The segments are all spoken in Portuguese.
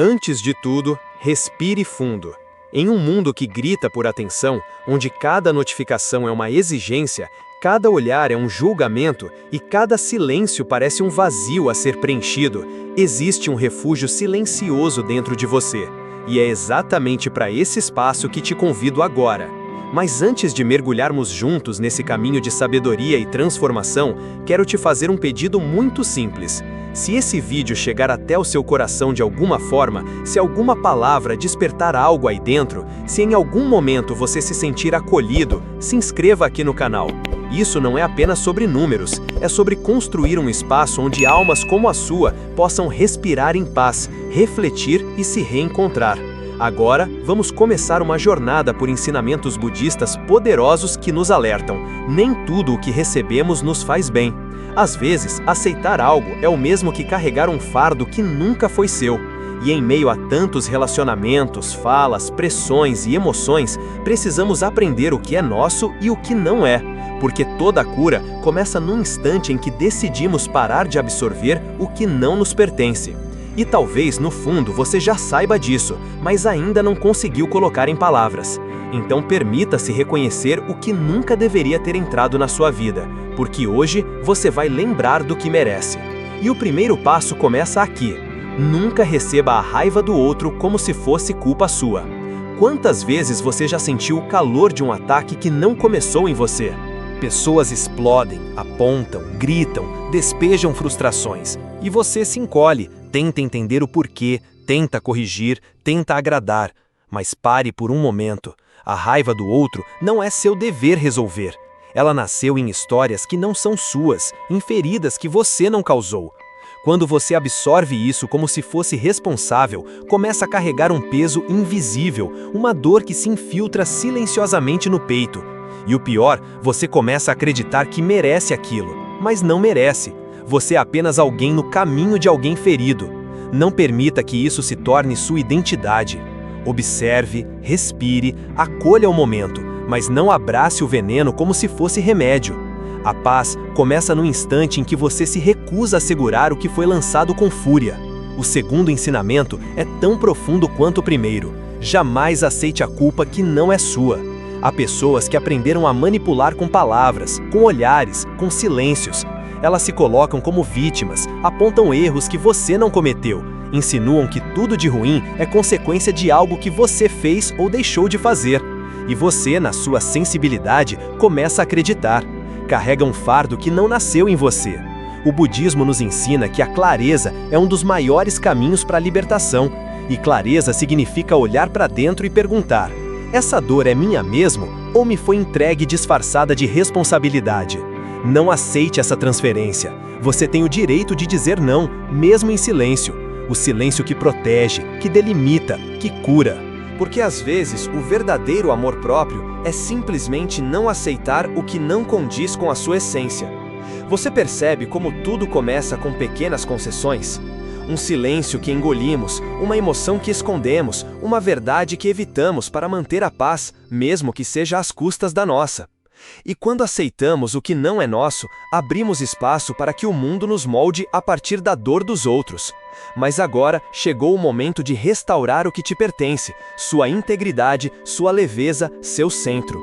Antes de tudo, respire fundo. Em um mundo que grita por atenção, onde cada notificação é uma exigência, cada olhar é um julgamento e cada silêncio parece um vazio a ser preenchido, existe um refúgio silencioso dentro de você. E é exatamente para esse espaço que te convido agora. Mas antes de mergulharmos juntos nesse caminho de sabedoria e transformação, quero te fazer um pedido muito simples. Se esse vídeo chegar até o seu coração de alguma forma, se alguma palavra despertar algo aí dentro, se em algum momento você se sentir acolhido, se inscreva aqui no canal. Isso não é apenas sobre números, é sobre construir um espaço onde almas como a sua possam respirar em paz, refletir e se reencontrar. Agora, vamos começar uma jornada por ensinamentos budistas poderosos que nos alertam. Nem tudo o que recebemos nos faz bem. Às vezes, aceitar algo é o mesmo que carregar um fardo que nunca foi seu. E em meio a tantos relacionamentos, falas, pressões e emoções, precisamos aprender o que é nosso e o que não é. Porque toda cura começa num instante em que decidimos parar de absorver o que não nos pertence. E talvez, no fundo, você já saiba disso, mas ainda não conseguiu colocar em palavras. Então permita-se reconhecer o que nunca deveria ter entrado na sua vida, porque hoje você vai lembrar do que merece. E o primeiro passo começa aqui. Nunca receba a raiva do outro como se fosse culpa sua. Quantas vezes você já sentiu o calor de um ataque que não começou em você? Pessoas explodem, apontam, gritam, despejam frustrações, e você se encolhe, tenta entender o porquê, tenta corrigir, tenta agradar. Mas pare por um momento. A raiva do outro não é seu dever resolver. Ela nasceu em histórias que não são suas, em feridas que você não causou. Quando você absorve isso como se fosse responsável, começa a carregar um peso invisível, uma dor que se infiltra silenciosamente no peito. E o pior, você começa a acreditar que merece aquilo, mas não merece. Você é apenas alguém no caminho de alguém ferido. Não permita que isso se torne sua identidade. Observe, respire, acolha o momento, mas não abrace o veneno como se fosse remédio. A paz começa no instante em que você se recusa a segurar o que foi lançado com fúria. O segundo ensinamento é tão profundo quanto o primeiro. Jamais aceite a culpa que não é sua. Há pessoas que aprenderam a manipular com palavras, com olhares, com silêncios. Elas se colocam como vítimas, apontam erros que você não cometeu, insinuam que tudo de ruim é consequência de algo que você fez ou deixou de fazer. E você, na sua sensibilidade, começa a acreditar. Carrega um fardo que não nasceu em você. O budismo nos ensina que a clareza é um dos maiores caminhos para a libertação. E clareza significa olhar para dentro e perguntar: essa dor é minha mesmo ou me foi entregue disfarçada de responsabilidade? Não aceite essa transferência. Você tem o direito de dizer não, mesmo em silêncio. O silêncio que protege, que delimita, que cura. Porque às vezes o verdadeiro amor próprio é simplesmente não aceitar o que não condiz com a sua essência. Você percebe como tudo começa com pequenas concessões? Um silêncio que engolimos, uma emoção que escondemos, uma verdade que evitamos para manter a paz, mesmo que seja às custas da nossa. E quando aceitamos o que não é nosso, abrimos espaço para que o mundo nos molde a partir da dor dos outros. Mas agora chegou o momento de restaurar o que te pertence, sua integridade, sua leveza, seu centro.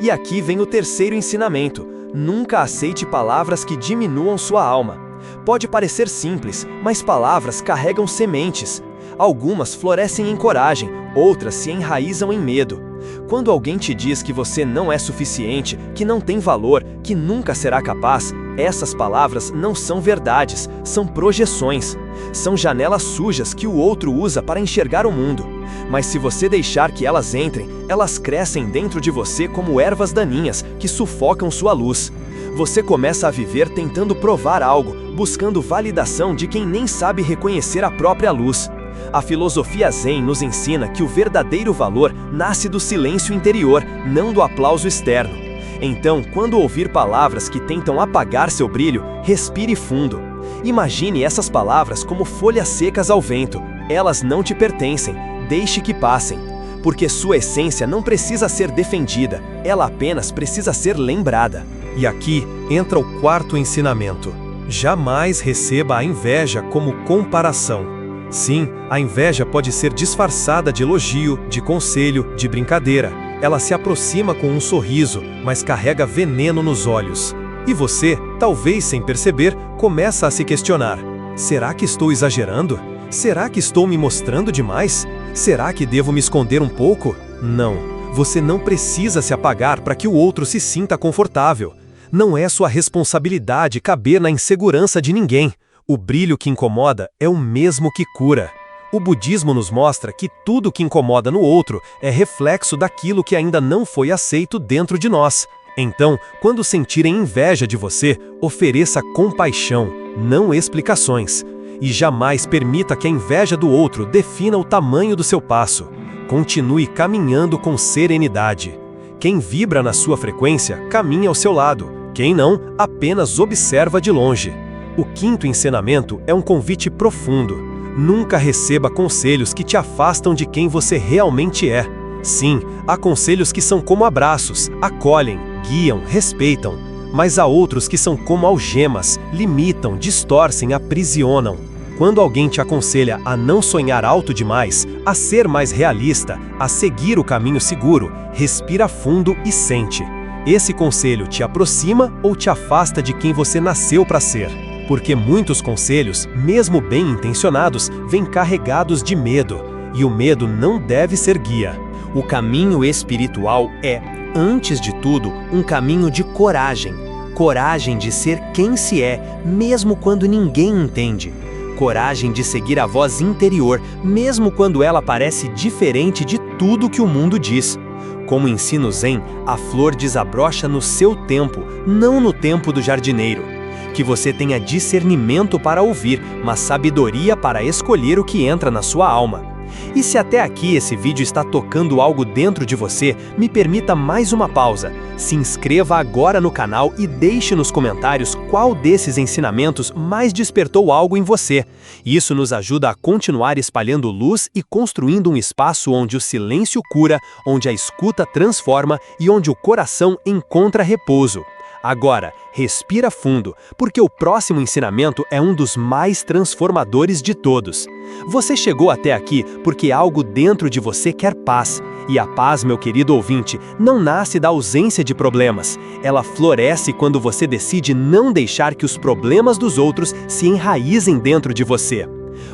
E aqui vem o terceiro ensinamento: nunca aceite palavras que diminuam sua alma. Pode parecer simples, mas palavras carregam sementes. Algumas florescem em coragem, outras se enraizam em medo. Quando alguém te diz que você não é suficiente, que não tem valor, que nunca será capaz, essas palavras não são verdades, são projeções. São janelas sujas que o outro usa para enxergar o mundo. Mas se você deixar que elas entrem, elas crescem dentro de você como ervas daninhas que sufocam sua luz. Você começa a viver tentando provar algo, buscando validação de quem nem sabe reconhecer a própria luz. A filosofia Zen nos ensina que o verdadeiro valor nasce do silêncio interior, não do aplauso externo. Então, quando ouvir palavras que tentam apagar seu brilho, respire fundo. Imagine essas palavras como folhas secas ao vento. Elas não te pertencem, deixe que passem. Porque sua essência não precisa ser defendida, ela apenas precisa ser lembrada. E aqui entra o quarto ensinamento. Jamais receba a inveja como comparação. Sim, a inveja pode ser disfarçada de elogio, de conselho, de brincadeira. Ela se aproxima com um sorriso, mas carrega veneno nos olhos. E você, talvez sem perceber, começa a se questionar: será que estou exagerando? Será que estou me mostrando demais? Será que devo me esconder um pouco? Não, você não precisa se apagar para que o outro se sinta confortável. Não é sua responsabilidade caber na insegurança de ninguém. O brilho que incomoda é o mesmo que cura. O budismo nos mostra que tudo que incomoda no outro é reflexo daquilo que ainda não foi aceito dentro de nós. Então, quando sentirem inveja de você, ofereça compaixão, não explicações. E jamais permita que a inveja do outro defina o tamanho do seu passo. Continue caminhando com serenidade. Quem vibra na sua frequência, caminha ao seu lado. Quem não, apenas observa de longe. O quinto ensinamento é um convite profundo. Nunca receba conselhos que te afastam de quem você realmente é. Sim, há conselhos que são como abraços, acolhem, guiam, respeitam. Mas há outros que são como algemas, limitam, distorcem, aprisionam. Quando alguém te aconselha a não sonhar alto demais, a ser mais realista, a seguir o caminho seguro, respira fundo e sente. Esse conselho te aproxima ou te afasta de quem você nasceu para ser? Porque muitos conselhos, mesmo bem intencionados, vêm carregados de medo, e o medo não deve ser guia. O caminho espiritual é, antes de tudo, um caminho de coragem. Coragem de ser quem se é, mesmo quando ninguém entende. Coragem de seguir a voz interior, mesmo quando ela parece diferente de tudo que o mundo diz. Como ensina o Zen, a flor desabrocha no seu tempo, não no tempo do jardineiro. Que você tenha discernimento para ouvir, mas sabedoria para escolher o que entra na sua alma. E se até aqui esse vídeo está tocando algo dentro de você, me permita mais uma pausa. Se inscreva agora no canal e deixe nos comentários qual desses ensinamentos mais despertou algo em você. Isso nos ajuda a continuar espalhando luz e construindo um espaço onde o silêncio cura, onde a escuta transforma e onde o coração encontra repouso. Agora, respira fundo, porque o próximo ensinamento é um dos mais transformadores de todos. Você chegou até aqui porque algo dentro de você quer paz. E a paz, meu querido ouvinte, não nasce da ausência de problemas. Ela floresce quando você decide não deixar que os problemas dos outros se enraizem dentro de você.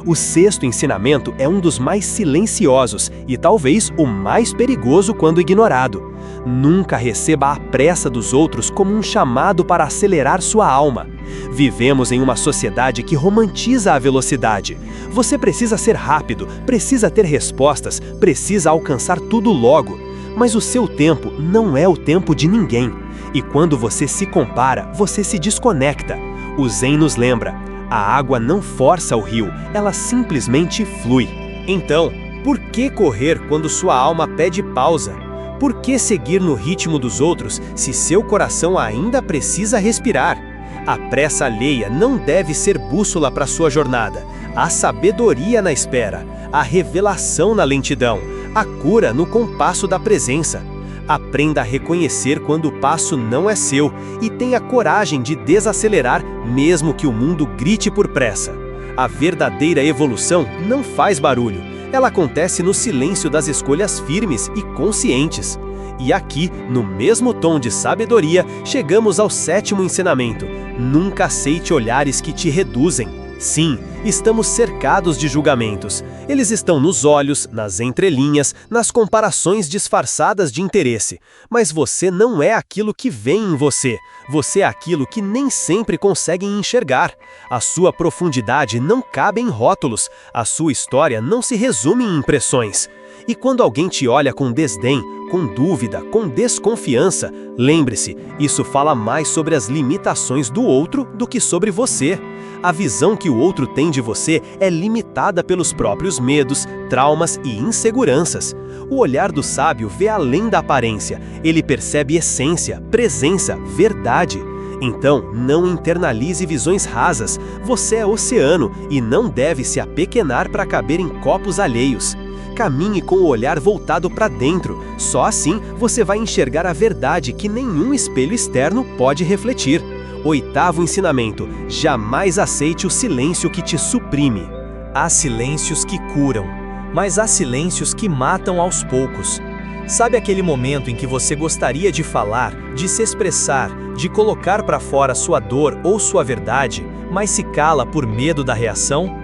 O sexto ensinamento é um dos mais silenciosos e talvez o mais perigoso quando ignorado. Nunca receba a pressa dos outros como um chamado para acelerar sua alma. Vivemos em uma sociedade que romantiza a velocidade. Você precisa ser rápido, precisa ter respostas, precisa alcançar tudo logo. Mas o seu tempo não é o tempo de ninguém. E quando você se compara, você se desconecta. O Zen nos lembra: a água não força o rio, ela simplesmente flui. Então, por que correr quando sua alma pede pausa? Por que seguir no ritmo dos outros se seu coração ainda precisa respirar? A pressa alheia não deve ser bússola para sua jornada. Há sabedoria na espera, a revelação na lentidão, a cura no compasso da presença. Aprenda a reconhecer quando o passo não é seu e tenha coragem de desacelerar mesmo que o mundo grite por pressa. A verdadeira evolução não faz barulho. Ela acontece no silêncio das escolhas firmes e conscientes. E aqui, no mesmo tom de sabedoria, chegamos ao sétimo ensinamento. Nunca aceite olhares que te reduzem. Sim, estamos cercados de julgamentos. Eles estão nos olhos, nas entrelinhas, nas comparações disfarçadas de interesse. Mas você não é aquilo que vem em você. Você é aquilo que nem sempre conseguem enxergar. A sua profundidade não cabe em rótulos. A sua história não se resume em impressões. E quando alguém te olha com desdém, com dúvida, com desconfiança, lembre-se, isso fala mais sobre as limitações do outro do que sobre você. A visão que o outro tem de você é limitada pelos próprios medos, traumas e inseguranças. O olhar do sábio vê além da aparência. Ele percebe essência, presença, verdade. Então, não internalize visões rasas. Você é oceano e não deve se apequenar para caber em copos alheios. Caminhe com o olhar voltado para dentro. Só assim você vai enxergar a verdade que nenhum espelho externo pode refletir. Oitavo ensinamento: jamais aceite o silêncio que te suprime. Há silêncios que curam, mas há silêncios que matam aos poucos. Sabe aquele momento em que você gostaria de falar, de se expressar, de colocar para fora sua dor ou sua verdade, mas se cala por medo da reação?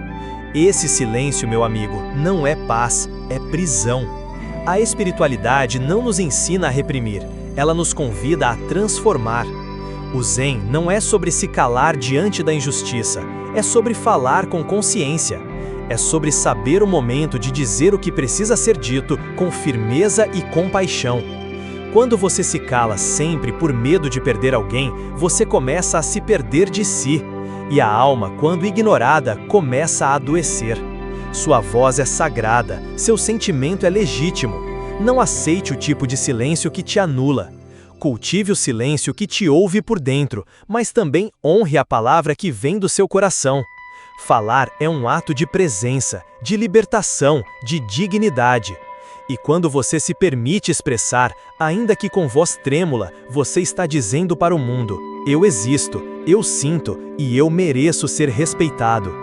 Esse silêncio, meu amigo, não é paz, é prisão. A espiritualidade não nos ensina a reprimir, ela nos convida a transformar. O Zen não é sobre se calar diante da injustiça, é sobre falar com consciência. É sobre saber o momento de dizer o que precisa ser dito com firmeza e compaixão. Quando você se cala sempre por medo de perder alguém, você começa a se perder de si. E a alma, quando ignorada, começa a adoecer. Sua voz é sagrada, seu sentimento é legítimo. Não aceite o tipo de silêncio que te anula. Cultive o silêncio que te ouve por dentro, mas também honre a palavra que vem do seu coração. Falar é um ato de presença, de libertação, de dignidade. E quando você se permite expressar, ainda que com voz trêmula, você está dizendo para o mundo: eu existo, eu sinto e eu mereço ser respeitado.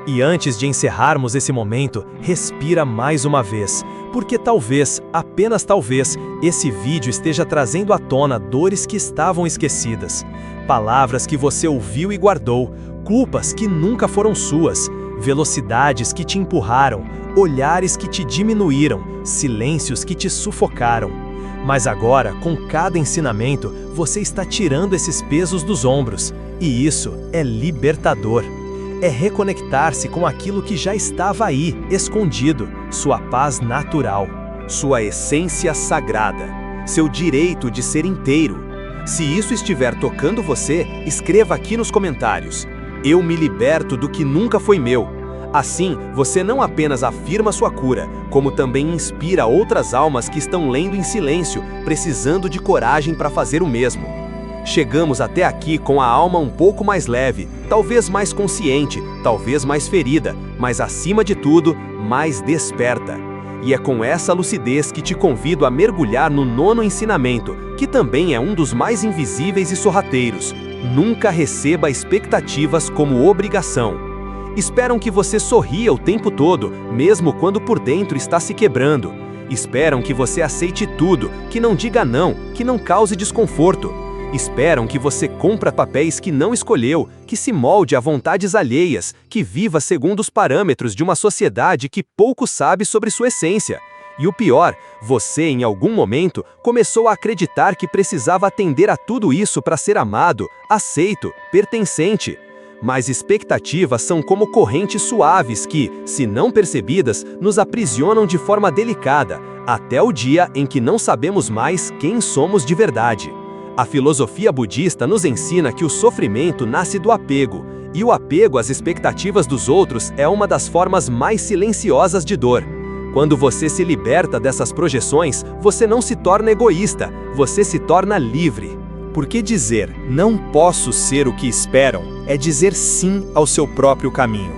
E antes de encerrarmos esse momento, respira mais uma vez, porque talvez, apenas talvez, esse vídeo esteja trazendo à tona dores que estavam esquecidas, palavras que você ouviu e guardou, culpas que nunca foram suas, velocidades que te empurraram, olhares que te diminuíram, silêncios que te sufocaram. Mas agora, com cada ensinamento, você está tirando esses pesos dos ombros, e isso é libertador. É reconectar-se com aquilo que já estava aí, escondido, sua paz natural, sua essência sagrada, seu direito de ser inteiro. Se isso estiver tocando você, escreva aqui nos comentários: eu me liberto do que nunca foi meu. Assim, você não apenas afirma sua cura, como também inspira outras almas que estão lendo em silêncio, precisando de coragem para fazer o mesmo. Chegamos até aqui com a alma um pouco mais leve, talvez mais consciente, talvez mais ferida, mas acima de tudo, mais desperta. E é com essa lucidez que te convido a mergulhar no 9º ensinamento, que também é um dos mais invisíveis e sorrateiros. Nunca receba expectativas como obrigação. Esperam que você sorria o tempo todo, mesmo quando por dentro está se quebrando. Esperam que você aceite tudo, que não diga não, que não cause desconforto. Esperam que você cumpra papéis que não escolheu, que se molde a vontades alheias, que viva segundo os parâmetros de uma sociedade que pouco sabe sobre sua essência. E o pior, você em algum momento começou a acreditar que precisava atender a tudo isso para ser amado, aceito, pertencente. Mas expectativas são como correntes suaves que, se não percebidas, nos aprisionam de forma delicada, até o dia em que não sabemos mais quem somos de verdade. A filosofia budista nos ensina que o sofrimento nasce do apego, e o apego às expectativas dos outros é uma das formas mais silenciosas de dor. Quando você se liberta dessas projeções, você não se torna egoísta, você se torna livre. Porque dizer "não posso ser o que esperam" é dizer sim ao seu próprio caminho.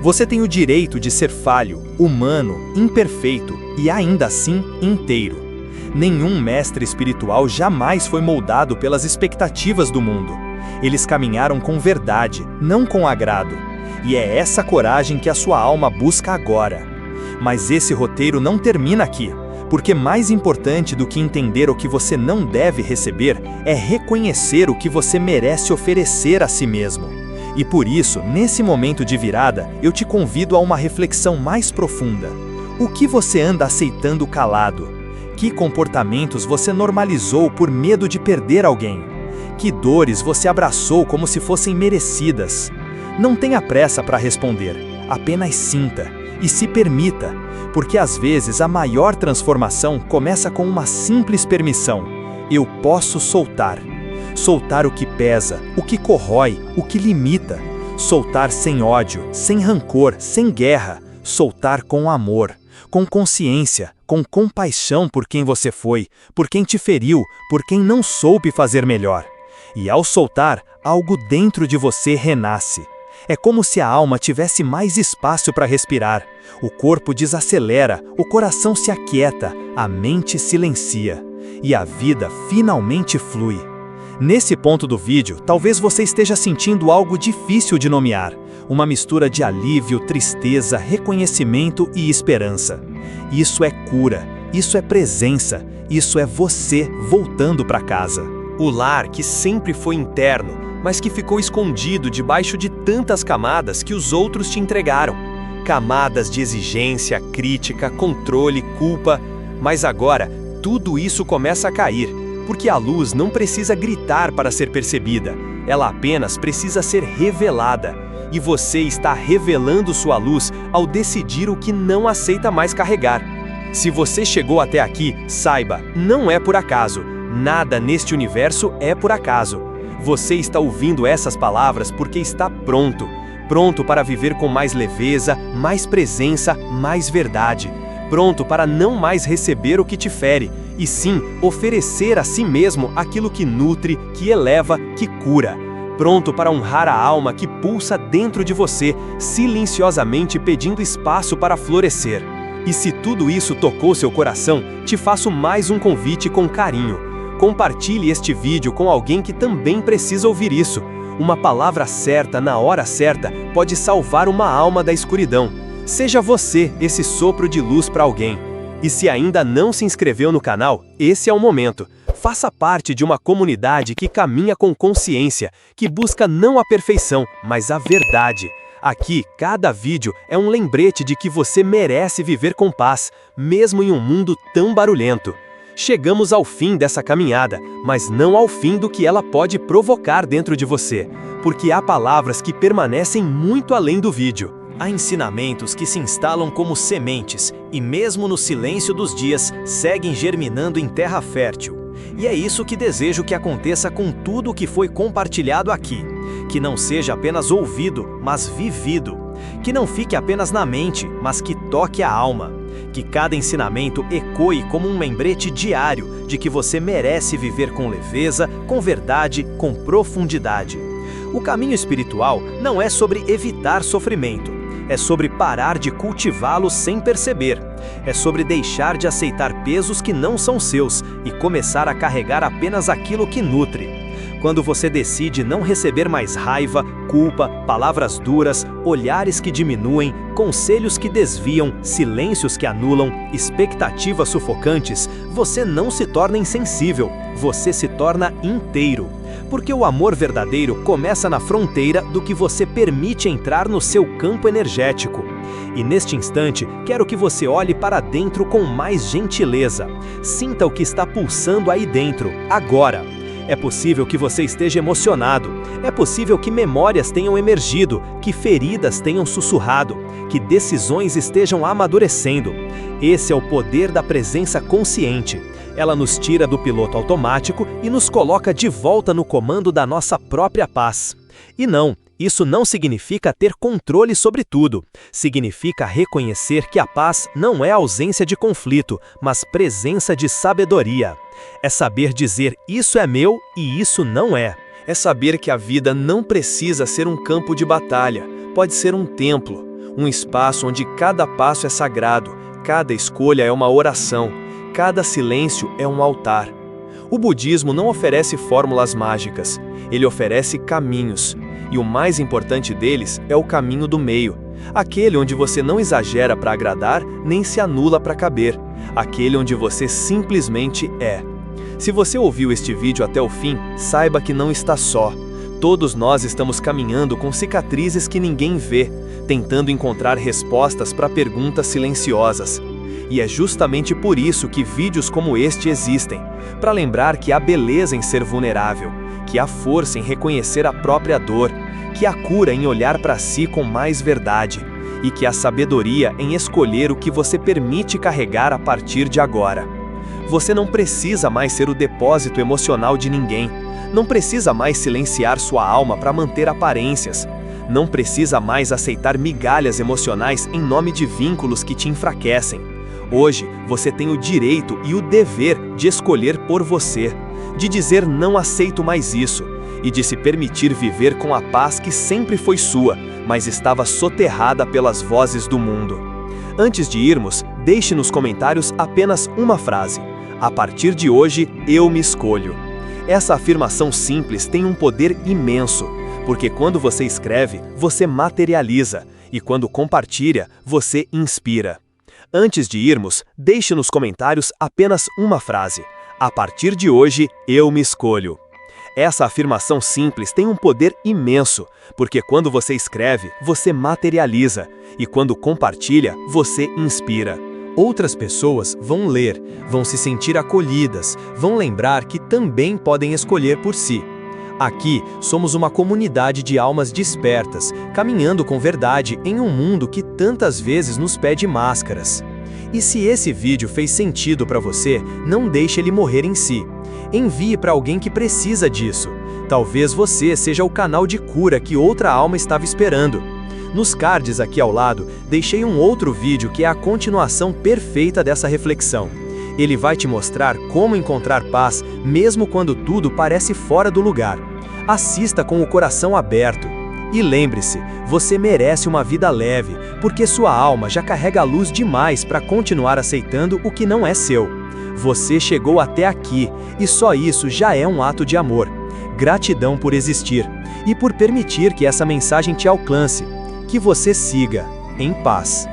Você tem o direito de ser falho, humano, imperfeito e ainda assim inteiro. Nenhum mestre espiritual jamais foi moldado pelas expectativas do mundo. Eles caminharam com verdade, não com agrado. E é essa coragem que a sua alma busca agora. Mas esse roteiro não termina aqui, porque mais importante do que entender o que você não deve receber é reconhecer o que você merece oferecer a si mesmo. E por isso, nesse momento de virada, eu te convido a uma reflexão mais profunda. O que você anda aceitando calado? Que comportamentos você normalizou por medo de perder alguém? Que dores você abraçou como se fossem merecidas? Não tenha pressa para responder, apenas sinta e se permita, porque às vezes a maior transformação começa com uma simples permissão. Eu posso soltar. Soltar o que pesa, o que corrói, o que limita. Soltar sem ódio, sem rancor, sem guerra. Soltar com amor, com consciência, com compaixão por quem você foi, por quem te feriu, por quem não soube fazer melhor. E ao soltar, algo dentro de você renasce. É como se a alma tivesse mais espaço para respirar. O corpo desacelera, o coração se aquieta, a mente silencia. E a vida finalmente flui. Nesse ponto do vídeo, talvez você esteja sentindo algo difícil de nomear. Uma mistura de alívio, tristeza, reconhecimento e esperança. Isso é cura, isso é presença, isso é você voltando para casa. O lar que sempre foi interno, mas que ficou escondido debaixo de tantas camadas que os outros te entregaram. Camadas de exigência, crítica, controle, culpa. Mas agora, tudo isso começa a cair, porque a luz não precisa gritar para ser percebida, ela apenas precisa ser revelada. E você está revelando sua luz ao decidir o que não aceita mais carregar. Se você chegou até aqui, saiba, não é por acaso. Nada neste universo é por acaso. Você está ouvindo essas palavras porque está pronto. Pronto para viver com mais leveza, mais presença, mais verdade. Pronto para não mais receber o que te fere, e sim oferecer a si mesmo aquilo que nutre, que eleva, que cura. Pronto para honrar a alma que pulsa dentro de você, silenciosamente pedindo espaço para florescer. E se tudo isso tocou seu coração, te faço mais um convite com carinho. Compartilhe este vídeo com alguém que também precisa ouvir isso. Uma palavra certa na hora certa pode salvar uma alma da escuridão. Seja você esse sopro de luz para alguém. E se ainda não se inscreveu no canal, esse é o momento. Faça parte de uma comunidade que caminha com consciência, que busca não a perfeição, mas a verdade. Aqui, cada vídeo é um lembrete de que você merece viver com paz, mesmo em um mundo tão barulhento. Chegamos ao fim dessa caminhada, mas não ao fim do que ela pode provocar dentro de você, porque há palavras que permanecem muito além do vídeo. Há ensinamentos que se instalam como sementes e mesmo no silêncio dos dias seguem germinando em terra fértil. E é isso que desejo que aconteça com tudo o que foi compartilhado aqui. Que não seja apenas ouvido, mas vivido. Que não fique apenas na mente, mas que toque a alma. Que cada ensinamento ecoe como um lembrete diário de que você merece viver com leveza, com verdade, com profundidade. O caminho espiritual não é sobre evitar sofrimento. É sobre parar de cultivá-lo sem perceber. É sobre deixar de aceitar pesos que não são seus e começar a carregar apenas aquilo que nutre. Quando você decide não receber mais raiva, culpa, palavras duras, olhares que diminuem, conselhos que desviam, silêncios que anulam, expectativas sufocantes, você não se torna insensível, você se torna inteiro. Porque o amor verdadeiro começa na fronteira do que você permite entrar no seu campo energético. E neste instante, quero que você olhe para dentro com mais gentileza. Sinta o que está pulsando aí dentro, agora. É possível que você esteja emocionado. É possível que memórias tenham emergido, que feridas tenham sussurrado, que decisões estejam amadurecendo. Esse é o poder da presença consciente. Ela nos tira do piloto automático e nos coloca de volta no comando da nossa própria paz. E não, isso não significa ter controle sobre tudo. Significa reconhecer que a paz não é ausência de conflito, mas presença de sabedoria. É saber dizer isso é meu e isso não é. É saber que a vida não precisa ser um campo de batalha, pode ser um templo, um espaço onde cada passo é sagrado, cada escolha é uma oração, cada silêncio é um altar. O budismo não oferece fórmulas mágicas, ele oferece caminhos, e o mais importante deles é o caminho do meio, aquele onde você não exagera para agradar, nem se anula para caber, aquele onde você simplesmente é. Se você ouviu este vídeo até o fim, saiba que não está só. Todos nós estamos caminhando com cicatrizes que ninguém vê, tentando encontrar respostas para perguntas silenciosas. E é justamente por isso que vídeos como este existem, para lembrar que há beleza em ser vulnerável, que há força em reconhecer a própria dor, que há cura em olhar para si com mais verdade, e que há sabedoria em escolher o que você permite carregar a partir de agora. Você não precisa mais ser o depósito emocional de ninguém, não precisa mais silenciar sua alma para manter aparências, não precisa mais aceitar migalhas emocionais em nome de vínculos que te enfraquecem. Hoje, você tem o direito e o dever de escolher por você, de dizer não aceito mais isso, e de se permitir viver com a paz que sempre foi sua, mas estava soterrada pelas vozes do mundo. Antes de irmos, deixe nos comentários apenas uma frase: a partir de hoje, eu me escolho. Essa afirmação simples tem um poder imenso, porque quando você escreve, você materializa, e quando compartilha, você inspira. Antes de irmos, deixe nos comentários apenas uma frase: a partir de hoje, eu me escolho. Essa afirmação simples tem um poder imenso, porque quando você escreve, você materializa, e quando compartilha, você inspira. Outras pessoas vão ler, vão se sentir acolhidas, vão lembrar que também podem escolher por si. Aqui, somos uma comunidade de almas despertas, caminhando com verdade em um mundo que tantas vezes nos pede máscaras. E se esse vídeo fez sentido para você, não deixe ele morrer em si. Envie para alguém que precisa disso. Talvez você seja o canal de cura que outra alma estava esperando. Nos cards aqui ao lado, deixei um outro vídeo que é a continuação perfeita dessa reflexão. Ele vai te mostrar como encontrar paz, mesmo quando tudo parece fora do lugar. Assista com o coração aberto. E lembre-se, você merece uma vida leve, porque sua alma já carrega luz demais para continuar aceitando o que não é seu. Você chegou até aqui, e só isso já é um ato de amor. Gratidão por existir, e por permitir que essa mensagem te alcance. Que você siga em paz.